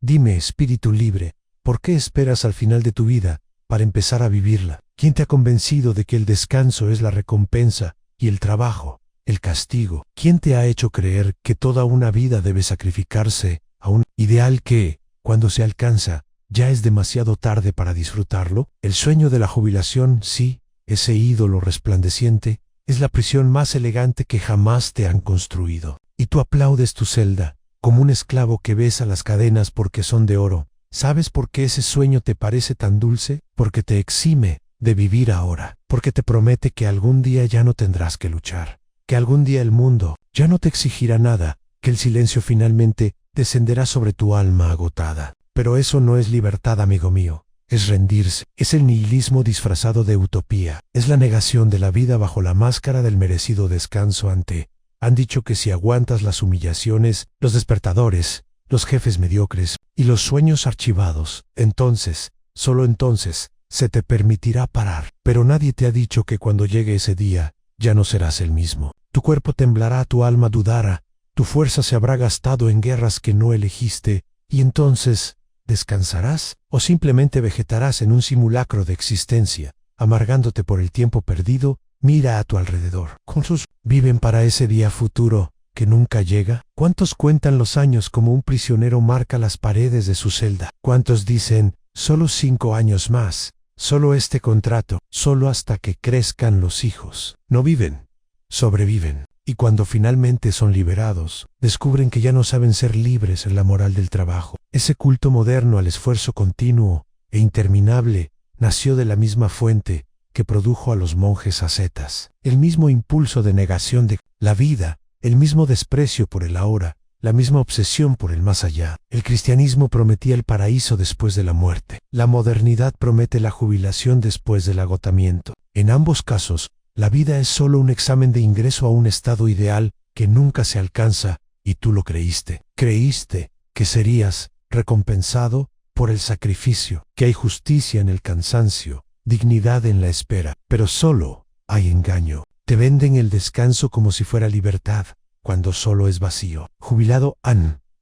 Dime, espíritu libre, ¿por qué esperas al final de tu vida para empezar a vivirla? ¿Quién te ha convencido de que el descanso es la recompensa y el trabajo, el castigo? ¿Quién te ha hecho creer que toda una vida debe sacrificarse a un ideal que, cuando se alcanza, ya es demasiado tarde para disfrutarlo? El sueño de la jubilación, sí, ese ídolo resplandeciente, es la prisión más elegante que jamás te han construido. Y tú aplaudes tu celda, como un esclavo que besa las cadenas porque son de oro. ¿Sabes por qué ese sueño te parece tan dulce? Porque te exime de vivir ahora, porque te promete que algún día ya no tendrás que luchar, que algún día el mundo ya no te exigirá nada, que el silencio finalmente descenderá sobre tu alma agotada. Pero eso no es libertad, amigo mío, es rendirse, es el nihilismo disfrazado de utopía, es la negación de la vida bajo la máscara del merecido descanso ante. Han dicho que si aguantas las humillaciones, los despertadores, los jefes mediocres y los sueños archivados, entonces, solo entonces, se te permitirá parar. Pero nadie te ha dicho que cuando llegue ese día, ya no serás el mismo. Tu cuerpo temblará, tu alma dudará, tu fuerza se habrá gastado en guerras que no elegiste, y entonces, ¿descansarás? ¿O simplemente vegetarás en un simulacro de existencia, amargándote por el tiempo perdido? Mira a tu alrededor. ¿Cuántos viven para ese día futuro que nunca llega? ¿Cuántos cuentan los años como un prisionero marca las paredes de su celda? ¿Cuántos dicen, solo 5 años más, solo este contrato, solo hasta que crezcan los hijos? No viven, sobreviven. Y cuando finalmente son liberados, descubren que ya no saben ser libres en la moral del trabajo. Ese culto moderno al esfuerzo continuo e interminable nació de la misma fuente que produjo a los monjes ascetas. El mismo impulso de negación de la vida, el mismo desprecio por el ahora, la misma obsesión por el más allá. El cristianismo prometía el paraíso después de la muerte. La modernidad promete la jubilación después del agotamiento. En ambos casos, la vida es solo un examen de ingreso a un estado ideal que nunca se alcanza, y tú lo creíste. Creíste que serías recompensado por el sacrificio, que hay justicia en el cansancio, dignidad en la espera, pero solo hay engaño. Te venden el descanso como si fuera libertad, cuando solo es vacío. Jubilado,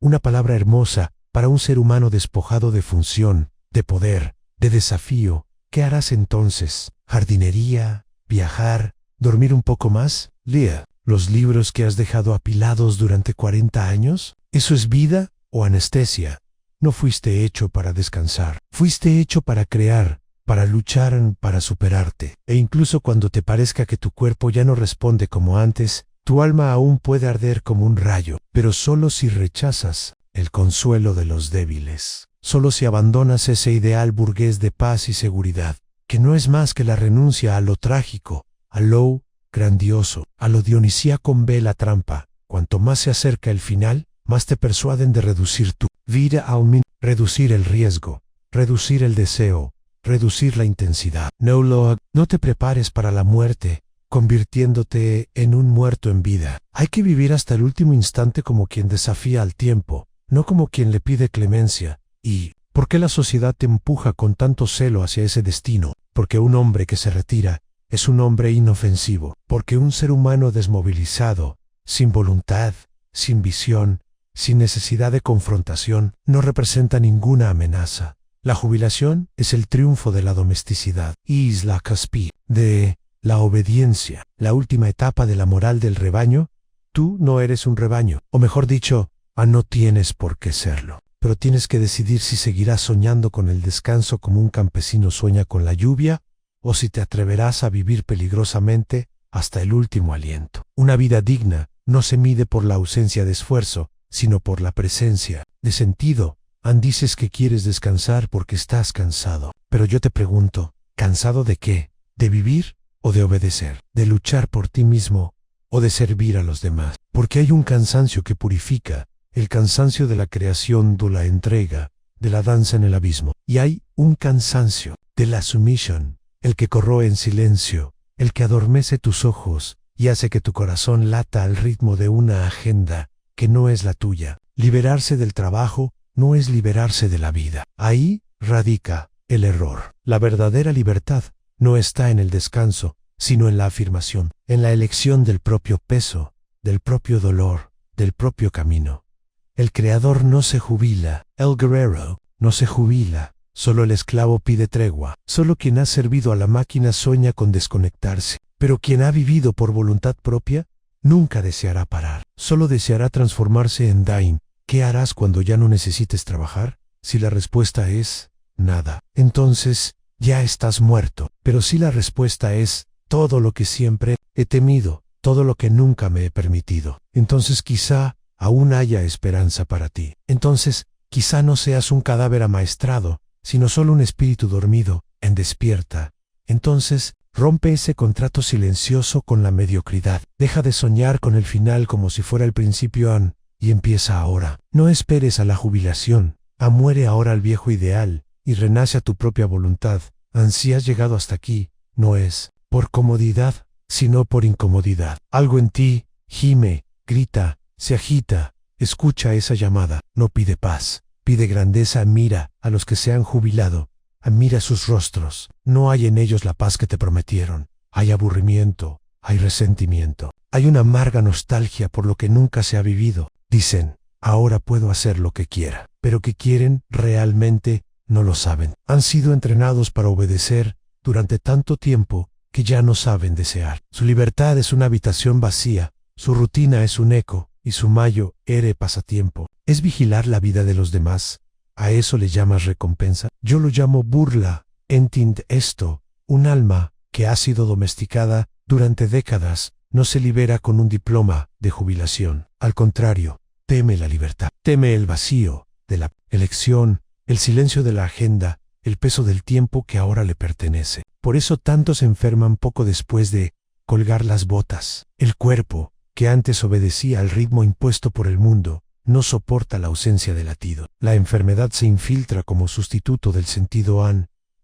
una palabra hermosa para un ser humano despojado de función, de poder, de desafío. ¿Qué harás entonces? ¿Jardinería? ¿Viajar? ¿Dormir un poco más? Lea los libros que has dejado apilados durante 40 años. ¿Eso es vida o anestesia? No fuiste hecho para descansar. Fuiste hecho para crear, para luchar, para superarte. E incluso cuando te parezca que tu cuerpo ya no responde como antes, tu alma aún puede arder como un rayo, pero solo si rechazas el consuelo de los débiles. Solo si abandonas ese ideal burgués de paz y seguridad, que no es más que la renuncia a lo trágico, a lo grandioso, a lo dionisíaco. Ve la trampa. Cuanto más se acerca el final, más te persuaden de reducir tu vida al mínimo, reducir el riesgo, reducir el deseo, reducir la intensidad. No te prepares para la muerte, convirtiéndote en un muerto en vida. Hay que vivir hasta el último instante como quien desafía al tiempo, no como quien le pide clemencia. ¿Y por qué la sociedad te empuja con tanto celo hacia ese destino? Porque un hombre que se retira es un hombre inofensivo. Porque un ser humano desmovilizado, sin voluntad, sin visión, sin necesidad de confrontación, no representa ninguna amenaza. La jubilación es el triunfo de la domesticidad. Es la cúspide de la obediencia, la última etapa de la moral del rebaño. Tú no eres un rebaño, o mejor dicho, no tienes por qué serlo. Pero tienes que decidir si seguirás soñando con el descanso como un campesino sueña con la lluvia, o si te atreverás a vivir peligrosamente hasta el último aliento. Una vida digna no se mide por la ausencia de esfuerzo, sino por la presencia de sentido. Dices que quieres descansar porque estás cansado. Pero yo te pregunto, ¿cansado de qué? ¿De vivir o de obedecer? ¿De luchar por ti mismo o de servir a los demás? Porque hay un cansancio que purifica, el cansancio de la creación, de la entrega, de la danza en el abismo. Y hay un cansancio de la sumisión, el que corroe en silencio, el que adormece tus ojos y hace que tu corazón lata al ritmo de una agenda que no es la tuya. Liberarse del trabajo no es liberarse de la vida. Ahí radica el error. La verdadera libertad no está en el descanso, sino en la afirmación, en la elección del propio peso, del propio dolor, del propio camino. El creador no se jubila, el guerrero no se jubila, solo el esclavo pide tregua. Solo quien ha servido a la máquina sueña con desconectarse, pero quien ha vivido por voluntad propia nunca deseará parar, solo deseará transformarse en Daim. ¿Qué harás cuando ya no necesites trabajar? Si la respuesta es nada, entonces ya estás muerto. Pero si la respuesta es todo lo que siempre he temido, todo lo que nunca me he permitido, entonces quizá aún haya esperanza para ti. Entonces quizá no seas un cadáver amaestrado, sino solo un espíritu dormido, en despierta. Entonces rompe ese contrato silencioso con la mediocridad. Deja de soñar con el final como si fuera el principio y empieza ahora. No esperes a la jubilación. Muere ahora el viejo ideal y renace a tu propia voluntad. Si has llegado hasta aquí, no es por comodidad, sino por incomodidad. Algo en ti gime, grita, se agita. Escucha esa llamada. No pide paz, pide grandeza. Mira a los que se han jubilado. Mira sus rostros. No hay en ellos la paz que te prometieron. Hay aburrimiento, hay resentimiento. Hay una amarga nostalgia por lo que nunca se ha vivido. Dicen, ahora puedo hacer lo que quiera. Pero ¿qué quieren realmente? No lo saben. Han sido entrenados para obedecer durante tanto tiempo que ya no saben desear. Su libertad es una habitación vacía, su rutina es un eco, y su mayo ere pasatiempo. Es vigilar la vida de los demás. ¿A eso le llamas recompensa? Yo lo llamo burla. Entiend esto. Un alma que ha sido domesticada durante décadas no se libera con un diploma de jubilación. Al contrario, teme la libertad, teme el vacío de la elección, el silencio de la agenda, el peso del tiempo que ahora le pertenece. Por eso tantos se enferman poco después de colgar las botas. El cuerpo, que antes obedecía al ritmo impuesto por el mundo, no soporta la ausencia de latido. La enfermedad se infiltra como sustituto del sentido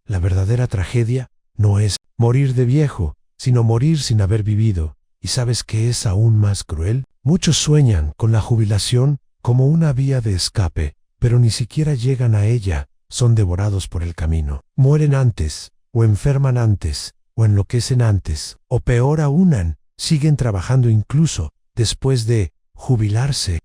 La verdadera tragedia no es morir de viejo, sino morir sin haber vivido. ¿Y sabes qué es aún más cruel? Muchos sueñan con la jubilación como una vía de escape, pero ni siquiera llegan a ella. Son devorados por el camino. Mueren antes, o enferman antes, o enloquecen antes, o peor aún, siguen trabajando incluso después de jubilarse.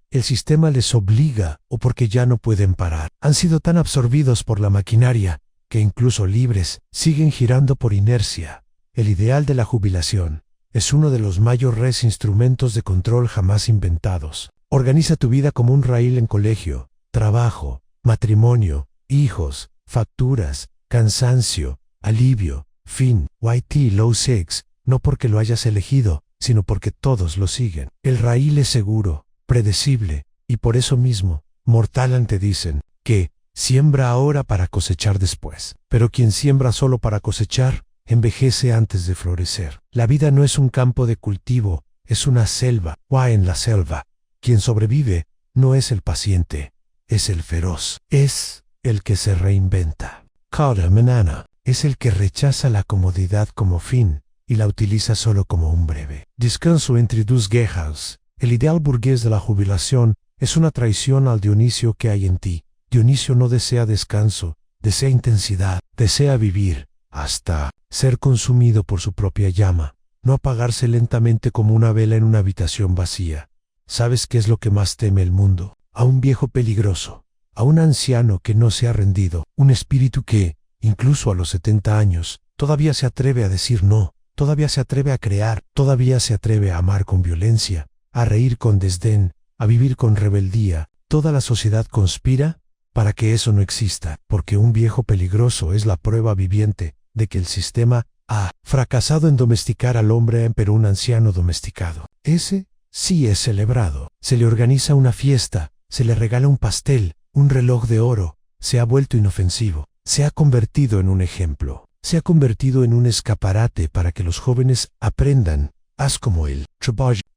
El sistema les obliga o porque ya no pueden parar. Han sido tan absorbidos por la maquinaria que incluso libres siguen girando por inercia. El ideal de la jubilación es uno de los mayores instrumentos de control jamás inventados. Organiza tu vida como un raíl en colegio, trabajo, matrimonio, hijos, facturas, cansancio, alivio, fin, YT low 6, no porque lo hayas elegido, sino porque todos lo siguen. El raíl es seguro, predecible, y por eso mismo, mortal te dicen, que siembra ahora para cosechar después. Pero quien siembra solo para cosechar, envejece antes de florecer. La vida no es un campo de cultivo, es una selva. En la selva, quien sobrevive no es el paciente, es el feroz, es el que se reinventa. Cada mañana es el que rechaza la comodidad como fin y la utiliza solo como un breve descanso entre dos guerras. El ideal burgués de la jubilación es una traición al Dionisio que hay en ti. Dionisio no desea descanso, desea intensidad, desea vivir hasta ser consumido por su propia llama, no apagarse lentamente como una vela en una habitación vacía. ¿Sabes qué es lo que más teme el mundo? A un viejo peligroso, a un anciano que no se ha rendido, un espíritu que, incluso a los 70 años, todavía se atreve a decir no, todavía se atreve a crear, todavía se atreve a amar con violencia, a reír con desdén, a vivir con rebeldía. Toda la sociedad conspira para que eso no exista, porque un viejo peligroso es la prueba viviente de que el sistema ha fracasado en domesticar al hombre, pero un anciano domesticado, ese sí es celebrado. Se le organiza una fiesta, se le regala un pastel, un reloj de oro, se ha vuelto inofensivo, se ha convertido en un ejemplo, se ha convertido en un escaparate para que los jóvenes aprendan. Haz como él.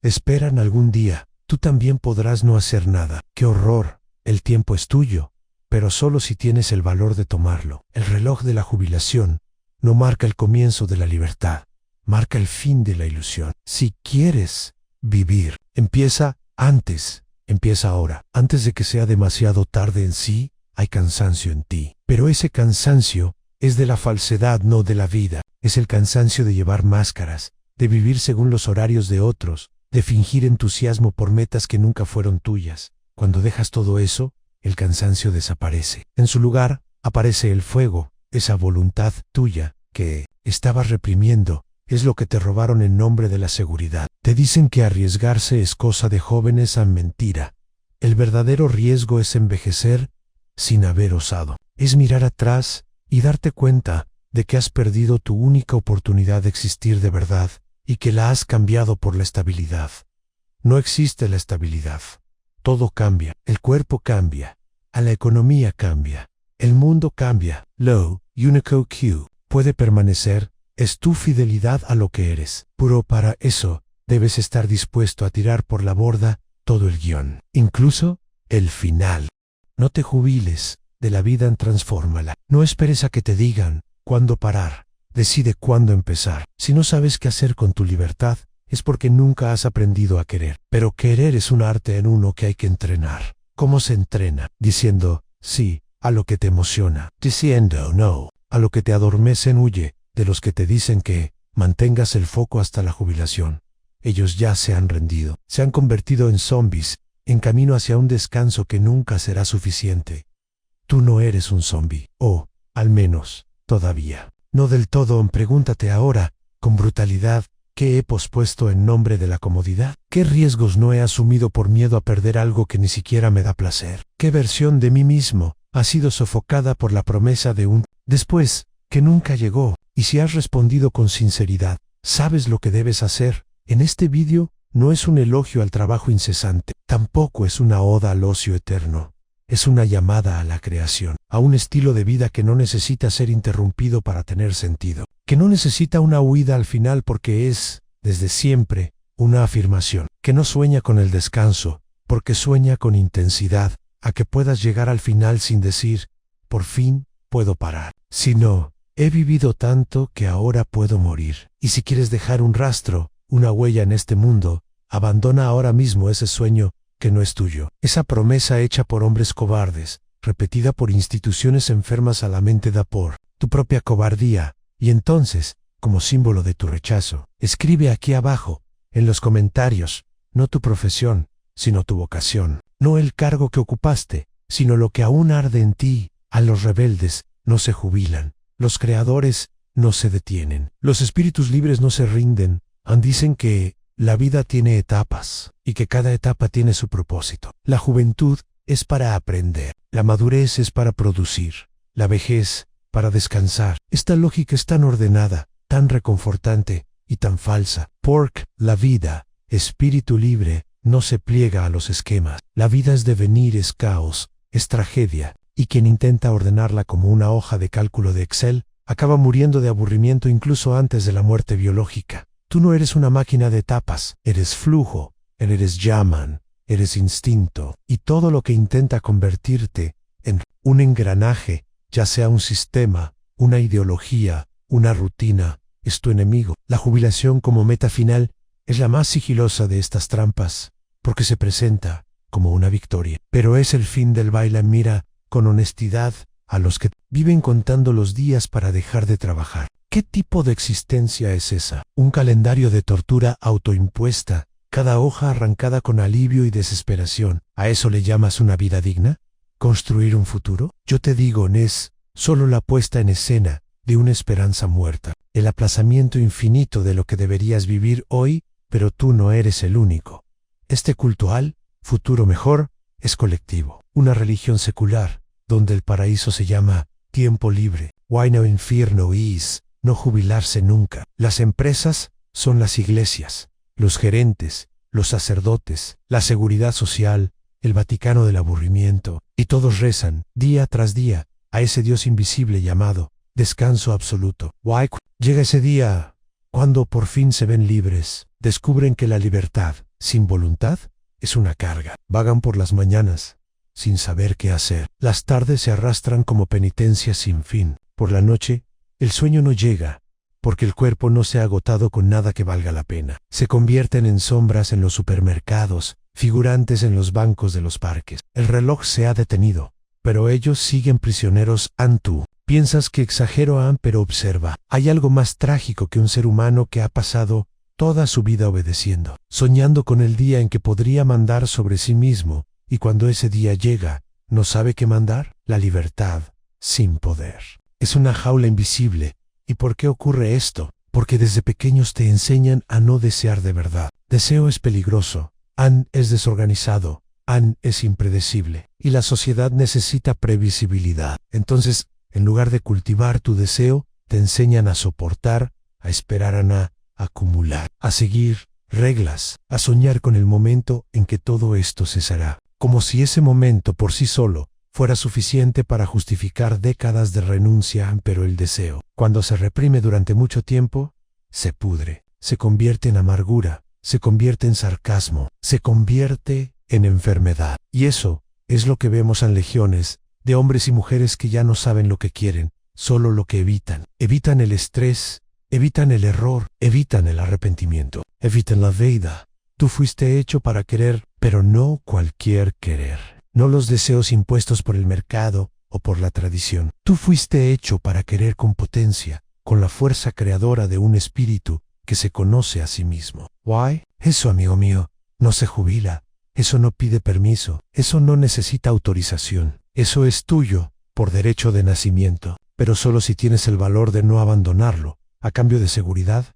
Esperan algún día, tú también podrás no hacer nada. ¡Qué horror! El tiempo es tuyo, pero solo si tienes el valor de tomarlo. El reloj de la jubilación no marca el comienzo de la libertad, marca el fin de la ilusión. Si quieres vivir, empieza antes, empieza ahora. Antes de que sea demasiado tarde. En sí, hay cansancio en ti, pero ese cansancio es de la falsedad, no de la vida. Es el cansancio de llevar máscaras, de vivir según los horarios de otros, de fingir entusiasmo por metas que nunca fueron tuyas. Cuando dejas todo eso, el cansancio desaparece. En su lugar, aparece el fuego, esa voluntad tuya que estabas reprimiendo. Es lo que te robaron en nombre de la seguridad. Te dicen que arriesgarse es cosa de jóvenes a mentira. El verdadero riesgo es envejecer sin haber osado. Es mirar atrás y darte cuenta de que has perdido tu única oportunidad de existir de verdad y que la has cambiado por la estabilidad. No existe la estabilidad. Todo cambia. El cuerpo cambia. A la economía cambia. El mundo cambia. Lo único que puede permanecer es tu fidelidad a lo que eres. Pero para eso debes estar dispuesto a tirar por la borda todo el guión, incluso el final. No te jubiles de la vida, transfórmala. No esperes a que te digan cuándo parar. Decide cuándo empezar. Si no sabes qué hacer con tu libertad, es porque nunca has aprendido a querer. Pero querer es un arte en uno que hay que entrenar. ¿Cómo se entrena? Diciendo sí a lo que te emociona. Diciendo no a lo que te adormecen. Huye de los que te dicen que mantengas el foco hasta la jubilación. Ellos ya se han rendido. Se han convertido en zombies, en camino hacia un descanso que nunca será suficiente. Tú no eres un zombie. O, al menos, todavía. No del todo. Pregúntate ahora, con brutalidad, ¿qué he pospuesto en nombre de la comodidad? ¿Qué riesgos no he asumido por miedo a perder algo que ni siquiera me da placer? ¿Qué versión de mí mismo ha sido sofocada por la promesa de un después que nunca llegó? Y si has respondido con sinceridad, sabes lo que debes hacer. En este vídeo no es un elogio al trabajo incesante, tampoco es una oda al ocio eterno. Es una llamada a la creación, a un estilo de vida que no necesita ser interrumpido para tener sentido, que no necesita una huida al final porque es, desde siempre, una afirmación, que no sueña con el descanso, porque sueña con intensidad, a que puedas llegar al final sin decir, por fin puedo parar, sino, he vivido tanto que ahora puedo morir. Y si quieres dejar un rastro, una huella en este mundo, abandona ahora mismo ese sueño que no es tuyo. Esa promesa hecha por hombres cobardes, repetida por instituciones enfermas a la mente da por tu propia cobardía, y entonces, como símbolo de tu rechazo, escribe aquí abajo, en los comentarios, no tu profesión, sino tu vocación, no el cargo que ocupaste, sino lo que aún arde en ti. A los rebeldes no se jubilan, los creadores no se detienen, los espíritus libres no se rinden. Dicen que la vida tiene etapas y que cada etapa tiene su propósito. La juventud es para aprender, la madurez es para producir, la vejez para descansar. Esta lógica es tan ordenada, tan reconfortante y tan falsa. Porque la vida, espíritu libre, no se pliega a los esquemas. La vida es devenir, es caos, es tragedia, y quien intenta ordenarla como una hoja de cálculo de Excel acaba muriendo de aburrimiento incluso antes de la muerte biológica. Tú no eres una máquina de etapas, eres flujo, eres llaman, eres instinto, y todo lo que intenta convertirte en un engranaje, ya sea un sistema, una ideología, una rutina, es tu enemigo. La jubilación como meta final es la más sigilosa de estas trampas, porque se presenta como una victoria. Pero es el fin del baile. Mira con honestidad a los que viven contando los días para dejar de trabajar. ¿Qué tipo de existencia es esa? Un calendario de tortura autoimpuesta, cada hoja arrancada con alivio y desesperación. ¿A eso le llamas una vida digna? ¿Construir un futuro? Yo te digo, es solo la puesta en escena de una esperanza muerta, el aplazamiento infinito de lo que deberías vivir hoy, pero tú no eres el único. Este culto al futuro mejor es colectivo, una religión secular, donde el paraíso se llama tiempo libre. Why no infierno is no jubilarse nunca. Las empresas son las iglesias, los gerentes, los sacerdotes, la seguridad social, el Vaticano del aburrimiento, y todos rezan, día tras día, a ese Dios invisible llamado descanso absoluto. Why llega ese día, cuando por fin se ven libres, descubren que la libertad, sin voluntad, es una carga. Vagan por las mañanas, sin saber qué hacer. Las tardes se arrastran como penitencia sin fin. Por la noche, el sueño no llega, porque el cuerpo no se ha agotado con nada que valga la pena. Se convierten en sombras en los supermercados, figurantes en los bancos de los parques. El reloj se ha detenido, pero ellos siguen prisioneros. Tú piensas que exagero, pero observa. Hay algo más trágico que un ser humano que ha pasado toda su vida obedeciendo, soñando con el día en que podría mandar sobre sí mismo y cuando ese día llega, ¿no sabe qué mandar? La libertad sin poder. Es una jaula invisible. ¿Y por qué ocurre esto? Porque desde pequeños te enseñan a no desear de verdad. Deseo es peligroso. An es desorganizado. An es impredecible. Y la sociedad necesita previsibilidad. Entonces, en lugar de cultivar tu deseo, te enseñan a soportar, a esperar, a acumular, a seguir reglas, a soñar con el momento en que todo esto cesará. Como si ese momento por sí solo fuera suficiente para justificar décadas de renuncia, pero el deseo, cuando se reprime durante mucho tiempo, se pudre, se convierte en amargura, se convierte en sarcasmo, se convierte en enfermedad. Y eso es lo que vemos en legiones de hombres y mujeres que ya no saben lo que quieren, solo lo que evitan. Evitan el estrés, evitan el error, evitan el arrepentimiento, evitan la vida. Tú fuiste hecho para querer, pero no cualquier querer. No los deseos impuestos por el mercado o por la tradición. Tú fuiste hecho para querer con potencia, con la fuerza creadora de un espíritu que se conoce a sí mismo. ¿Why? Eso, amigo mío, no se jubila. Eso no pide permiso. Eso no necesita autorización. Eso es tuyo por derecho de nacimiento. Pero solo si tienes el valor de no abandonarlo, a cambio de seguridad.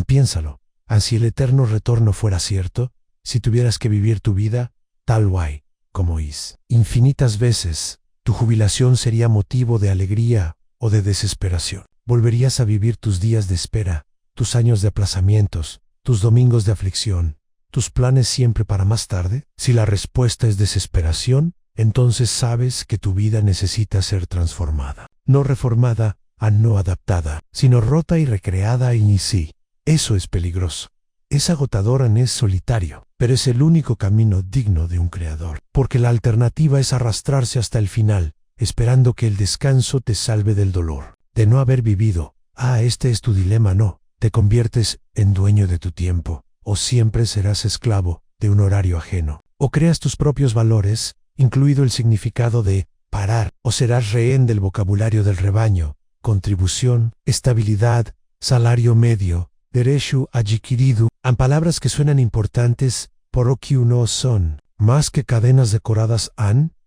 Piénsalo. Si el eterno retorno fuera cierto, si tuvieras que vivir tu vida tal guay como es. Infinitas veces, tu jubilación sería motivo de alegría o de desesperación. Volverías a vivir tus días de espera, tus años de aplazamientos, tus domingos de aflicción, tus planes siempre para más tarde. Si la respuesta es desesperación, entonces sabes que tu vida necesita ser transformada. No reformada, no adaptada, sino rota y recreada y sí. Eso es peligroso. Es agotador, es solitario, pero es el único camino digno de un creador. Porque la alternativa es arrastrarse hasta el final, esperando que el descanso te salve del dolor, de no haber vivido. Este es tu dilema, no. Te conviertes en dueño de tu tiempo, o siempre serás esclavo de un horario ajeno. O creas tus propios valores, incluido el significado de parar, o serás rehén del vocabulario del rebaño, contribución, estabilidad, salario medio, derecho adquirido, palabras que suenan importantes, pero que no son, más que cadenas decoradas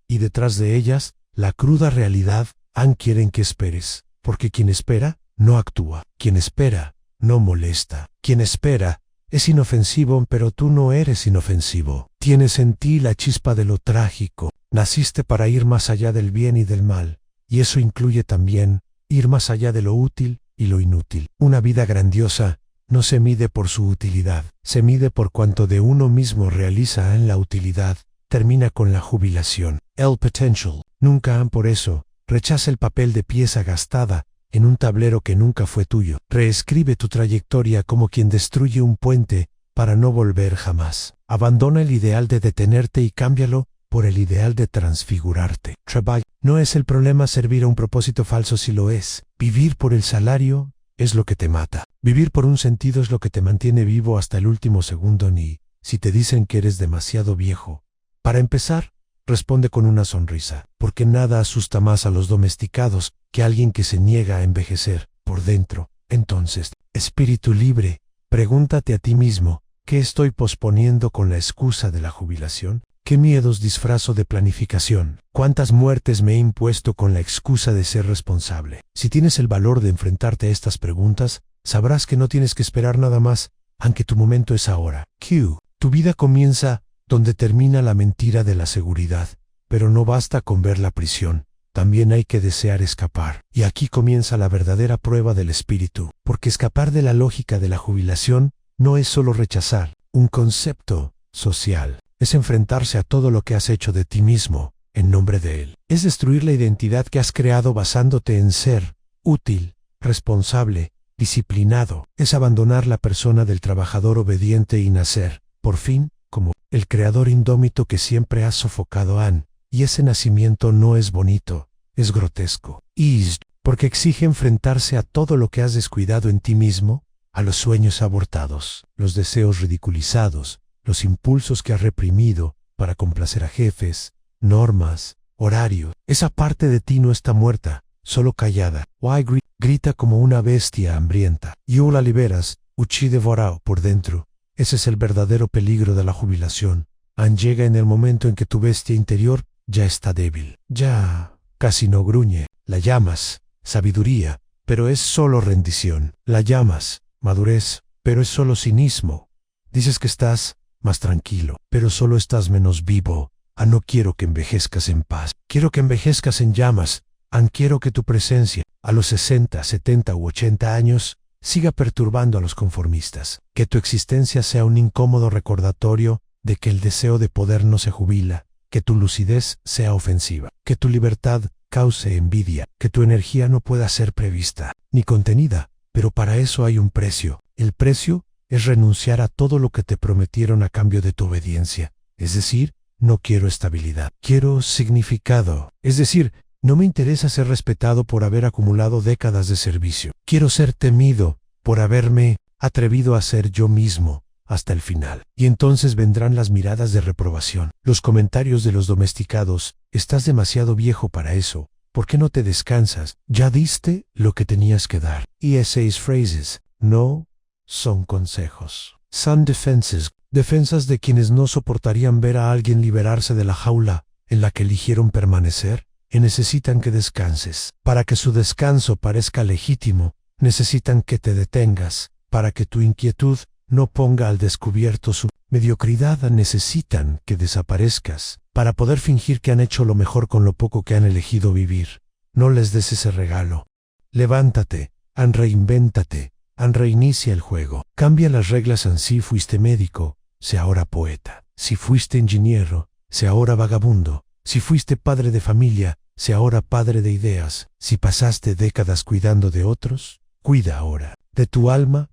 y detrás de ellas, la cruda realidad, quieren que esperes, porque quien espera, no actúa, quien espera, no molesta, quien espera, es inofensivo, pero tú no eres inofensivo, tienes en ti la chispa de lo trágico, naciste para ir más allá del bien y del mal, y eso incluye también, ir más allá de lo útil y lo inútil. Una vida grandiosa no se mide por su utilidad, se mide por cuanto de uno mismo realiza en la utilidad, termina con la jubilación. El potential, nunca por eso, rechaza el papel de pieza gastada en un tablero que nunca fue tuyo. Reescribe tu trayectoria como quien destruye un puente para no volver jamás. Abandona el ideal de detenerte y cámbialo por el ideal de transfigurarte. Trabajo. No es el problema servir a un propósito falso si lo es. Vivir por el salario es lo que te mata. Vivir por un sentido es lo que te mantiene vivo hasta el último segundo. Ni si te dicen que eres demasiado viejo. Para empezar, responde con una sonrisa, porque nada asusta más a los domesticados que alguien que se niega a envejecer por dentro. Entonces, espíritu libre, pregúntate a ti mismo, ¿qué estoy posponiendo con la excusa de la jubilación? ¿Qué miedos disfrazo de planificación? ¿Cuántas muertes me he impuesto con la excusa de ser responsable? Si tienes el valor de enfrentarte a estas preguntas, sabrás que no tienes que esperar nada más, aunque tu momento es ahora. Tu vida comienza donde termina la mentira de la seguridad, pero no basta con ver la prisión, también hay que desear escapar. Y aquí comienza la verdadera prueba del espíritu, porque escapar de la lógica de la jubilación no es solo rechazar un concepto social. Es enfrentarse a todo lo que has hecho de ti mismo, en nombre de él. Es destruir la identidad que has creado basándote en ser útil, responsable, disciplinado. Es abandonar la persona del trabajador obediente y nacer, por fin, como el creador indómito que siempre has sofocado. Y ese nacimiento no es bonito, es grotesco. Porque exige enfrentarse a todo lo que has descuidado en ti mismo, a los sueños abortados, los deseos ridiculizados, los impulsos que has reprimido para complacer a jefes, normas, horarios. Esa parte de ti no está muerta, solo callada. Grita como una bestia hambrienta. Y o la liberas, devorado por dentro. Ese es el verdadero peligro de la jubilación. Llega en el momento en que tu bestia interior ya está débil, ya casi no gruñe. La llamas sabiduría, pero es solo rendición. La llamas madurez, pero es solo cinismo. Dices que estás más tranquilo, pero solo estás menos vivo. No quiero que envejezcas en paz. Quiero que envejezcas en llamas. Quiero que tu presencia, a los 60, 70 u 80 años, siga perturbando a los conformistas. Que tu existencia sea un incómodo recordatorio de que el deseo de poder no se jubila. Que tu lucidez sea ofensiva. Que tu libertad cause envidia. Que tu energía no pueda ser prevista ni contenida. Pero para eso hay un precio. El precio es renunciar a todo lo que te prometieron a cambio de tu obediencia. Es decir, no quiero estabilidad. Quiero significado. Es decir, no me interesa ser respetado por haber acumulado décadas de servicio. Quiero ser temido por haberme atrevido a ser yo mismo hasta el final. Y entonces vendrán las miradas de reprobación, los comentarios de los domesticados. Estás demasiado viejo para eso. ¿Por qué no te descansas? Ya diste lo que tenías que dar. Y esas phrases no son consejos. Son defenses. Defensas de quienes no soportarían ver a alguien liberarse de la jaula en la que eligieron permanecer. Y necesitan que descanses. Para que su descanso parezca legítimo, necesitan que te detengas. Para que tu inquietud no ponga al descubierto su mediocridad, necesitan que desaparezcas. Para poder fingir que han hecho lo mejor con lo poco que han elegido vivir. No les des ese regalo. Levántate, reinvéntate, reinicia el juego. Cambia las reglas. Si fuiste médico, sé ahora poeta. Si fuiste ingeniero, sé ahora vagabundo. Si fuiste padre de familia, sé ahora padre de ideas. Si pasaste décadas cuidando de otros, cuida ahora de tu alma.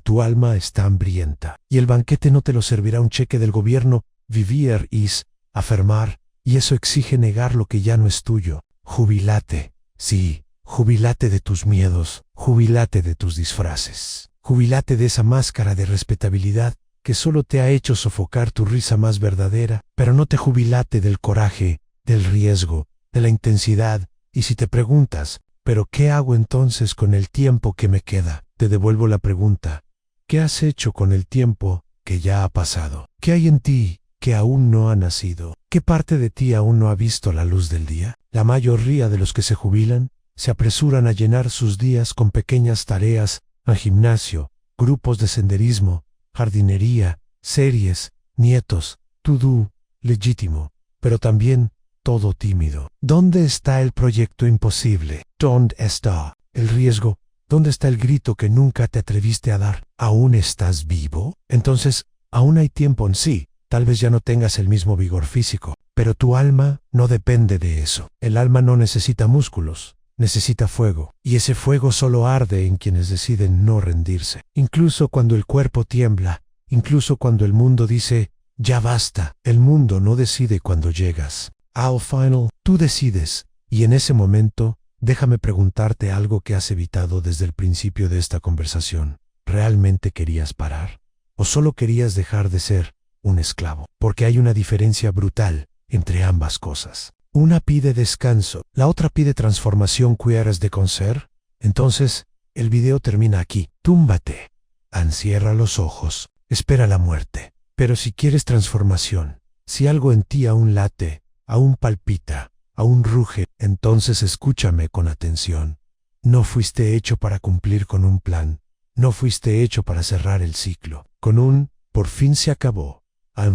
Tu alma está hambrienta. Y el banquete no te lo servirá un cheque del gobierno. Vivir es afirmar, y eso exige negar lo que ya no es tuyo. Jubilate. Sí, jubilate de tus miedos. Jubilate de tus disfraces. Jubilate de esa máscara de respetabilidad que solo te ha hecho sofocar tu risa más verdadera, pero no te jubilate del coraje, del riesgo, de la intensidad. Y si te preguntas, ¿pero qué hago entonces con el tiempo que me queda? Te devuelvo la pregunta. ¿Qué has hecho con el tiempo que ya ha pasado? ¿Qué hay en ti que aún no ha nacido? ¿Qué parte de ti aún no ha visto la luz del día? La mayoría de los que se jubilan se apresuran a llenar sus días con pequeñas tareas, gimnasio, grupos de senderismo, jardinería, series, nietos, to-do, legítimo, pero también todo tímido. ¿Dónde está el proyecto imposible? ¿Dónde está el riesgo? ¿Dónde está el grito que nunca te atreviste a dar? ¿Aún estás vivo? Entonces, aún hay tiempo en sí. Tal vez ya no tengas el mismo vigor físico, pero tu alma no depende de eso. El alma no necesita músculos, necesita fuego. Y ese fuego solo arde en quienes deciden no rendirse. Incluso cuando el cuerpo tiembla, incluso cuando el mundo dice, ya basta, el mundo no decide cuando llegas. Al final, tú decides. Y en ese momento, déjame preguntarte algo que has evitado desde el principio de esta conversación. ¿Realmente querías parar? ¿O solo querías dejar de ser un esclavo? Porque hay una diferencia brutal entre ambas cosas. Una pide descanso, la otra pide transformación. ¿Quieres de conocer? Entonces, el video termina aquí. Túmbate, encierra los ojos, espera la muerte. Pero si quieres transformación, si algo en ti aún late, aún palpita, aún ruge, entonces escúchame con atención. No fuiste hecho para cumplir con un plan. No fuiste hecho para cerrar el ciclo con un por fin se acabó.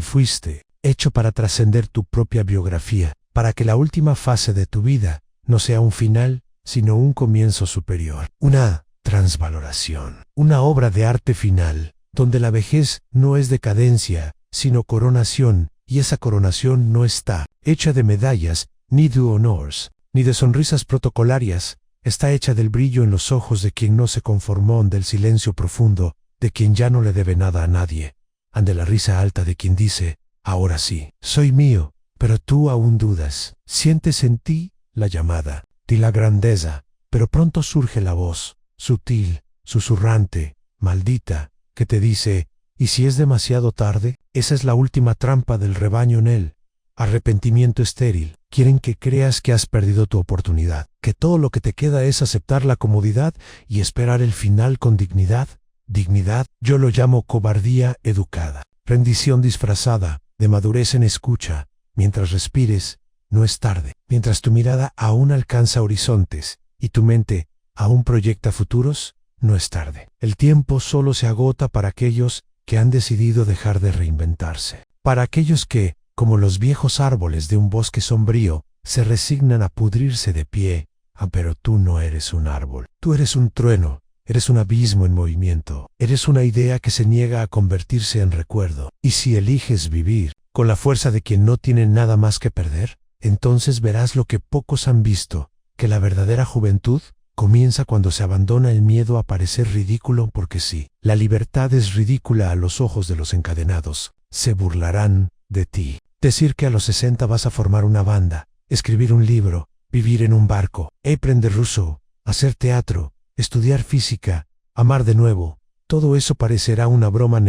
Fuiste hecho para trascender tu propia biografía, para que la última fase de tu vida no sea un final, sino un comienzo superior. Una transvaloración, una obra de arte final, donde la vejez no es decadencia, sino coronación, y esa coronación no está hecha de medallas, ni de honores, ni de sonrisas protocolarias. Está hecha del brillo en los ojos de quien no se conformó, del silencio profundo, de quien ya no le debe nada a nadie, de la risa alta de quien dice, ahora sí, soy mío, pero tú aún dudas. Sientes en ti la llamada, y la grandeza, pero pronto surge la voz, sutil, susurrante, maldita, que te dice, ¿y si es demasiado tarde? Esa es la última trampa del rebaño en él. Arrepentimiento estéril. Quieren que creas que has perdido tu oportunidad, que todo lo que te queda es aceptar la comodidad y esperar el final con dignidad. Dignidad, yo lo llamo cobardía educada, rendición disfrazada, de madurez en escucha. Mientras respires, no es tarde. Mientras tu mirada aún alcanza horizontes y tu mente aún proyecta futuros, no es tarde. El tiempo solo se agota para aquellos que han decidido dejar de reinventarse. Para aquellos que, como los viejos árboles de un bosque sombrío, se resignan a pudrirse de pie. Pero tú no eres un árbol. Tú eres un trueno, eres un abismo en movimiento. Eres una idea que se niega a convertirse en recuerdo. Y si eliges vivir con la fuerza de quien no tiene nada más que perder, entonces verás lo que pocos han visto, que la verdadera juventud comienza cuando se abandona el miedo a parecer ridículo porque sí. La libertad es ridícula a los ojos de los encadenados. Se burlarán de ti. Decir que a los 60 vas a formar una banda, escribir un libro, vivir en un barco, aprender ruso, hacer teatro, estudiar física, amar de nuevo, todo eso parecerá una broma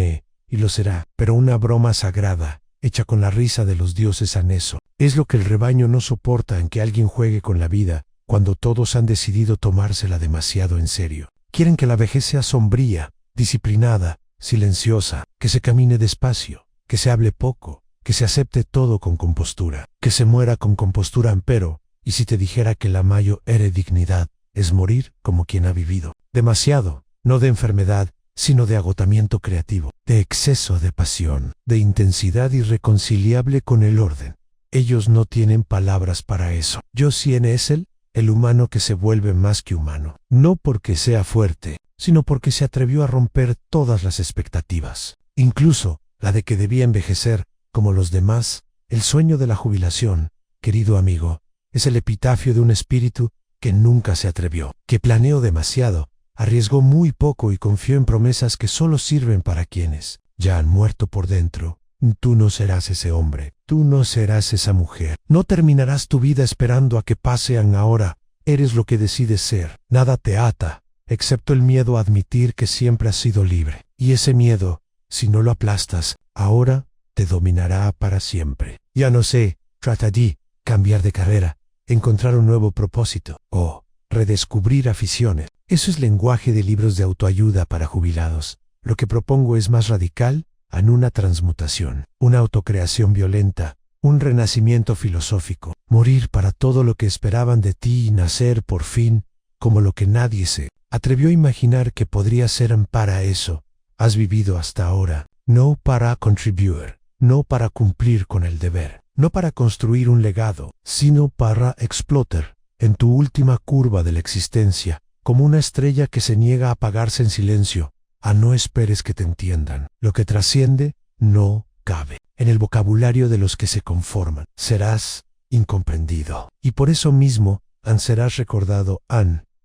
y lo será, pero una broma sagrada, hecha con la risa de los dioses Aneso. Es lo que el rebaño no soporta en que alguien juegue con la vida, cuando todos han decidido tomársela demasiado en serio. Quieren que la vejez sea sombría, disciplinada, silenciosa, que se camine despacio, que se hable poco, que se acepte todo con compostura, que se muera con compostura ampero, y si te dijera que la mayor dignidad es morir como quien ha vivido. Demasiado, no de enfermedad, sino de agotamiento creativo, de exceso de pasión, de intensidad irreconciliable con el orden. Ellos no tienen palabras para eso. Yo sí es el humano que se vuelve más que humano. No porque sea fuerte, sino porque se atrevió a romper todas las expectativas. Incluso la de que debía envejecer, como los demás. El sueño de la jubilación, querido amigo, es el epitafio de un espíritu que nunca se atrevió, que planeó demasiado, arriesgó muy poco y confió en promesas que solo sirven para quienes ya han muerto por dentro. Tú no serás ese hombre, tú no serás esa mujer. No terminarás tu vida esperando a que pasen ahora. Eres lo que decides ser. Nada te ata, excepto el miedo a admitir que siempre has sido libre. Y ese miedo, si no lo aplastas, ahora te dominará para siempre. Ya no sé, trata de cambiar de carrera, encontrar un nuevo propósito o redescubrir aficiones. Eso es lenguaje de libros de autoayuda para jubilados. Lo que propongo es más radical, en una transmutación, una autocreación violenta, un renacimiento filosófico, morir para todo lo que esperaban de ti y nacer por fin como lo que nadie se atrevió a imaginar que podría ser. Para eso has vivido hasta ahora, no para contribuir, no para cumplir con el deber, no para construir un legado, sino para explotar en tu última curva de la existencia, como una estrella que se niega a apagarse en silencio. No esperes que te entiendan. Lo que trasciende no cabe en el vocabulario de los que se conforman. Serás incomprendido. Y por eso mismo, serás recordado.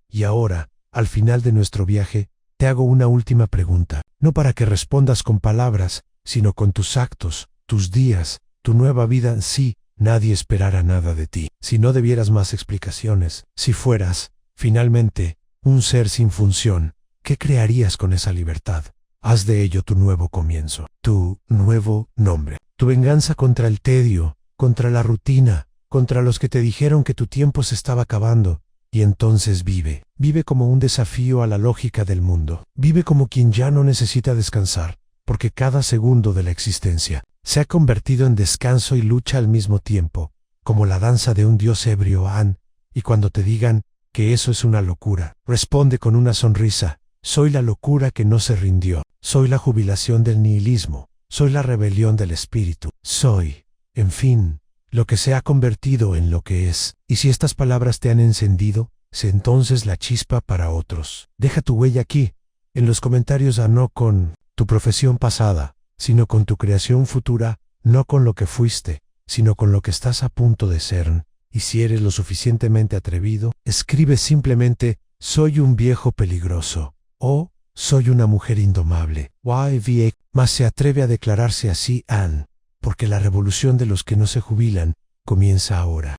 Y ahora, al final de nuestro viaje, te hago una última pregunta. No para que respondas con palabras, sino con tus actos, tus días, tu nueva vida. Sí, nadie esperará nada de ti. Si no debieras más explicaciones, si fueras, finalmente, un ser sin función, ¿qué crearías con esa libertad? Haz de ello tu nuevo comienzo, tu nuevo nombre, tu venganza contra el tedio, contra la rutina, contra los que te dijeron que tu tiempo se estaba acabando. Y entonces vive como un desafío a la lógica del mundo. Vive como quien ya no necesita descansar, porque cada segundo de la existencia se ha convertido en descanso y lucha al mismo tiempo, como la danza de un dios ebrio. Y cuando te digan que eso es una locura, responde con una sonrisa. Soy la locura que no se rindió. Soy la jubilación del nihilismo. Soy la rebelión del espíritu. Soy, en fin, lo que se ha convertido en lo que es. Y si estas palabras te han encendido, sé entonces la chispa para otros. Deja tu huella aquí, en los comentarios. No con tu profesión pasada, sino con tu creación futura. No con lo que fuiste, sino con lo que estás a punto de ser. Y si eres lo suficientemente atrevido, escribe simplemente: soy un viejo peligroso. O, soy una mujer indomable. Mas se atreve a declararse así, porque la revolución de los que no se jubilan comienza ahora.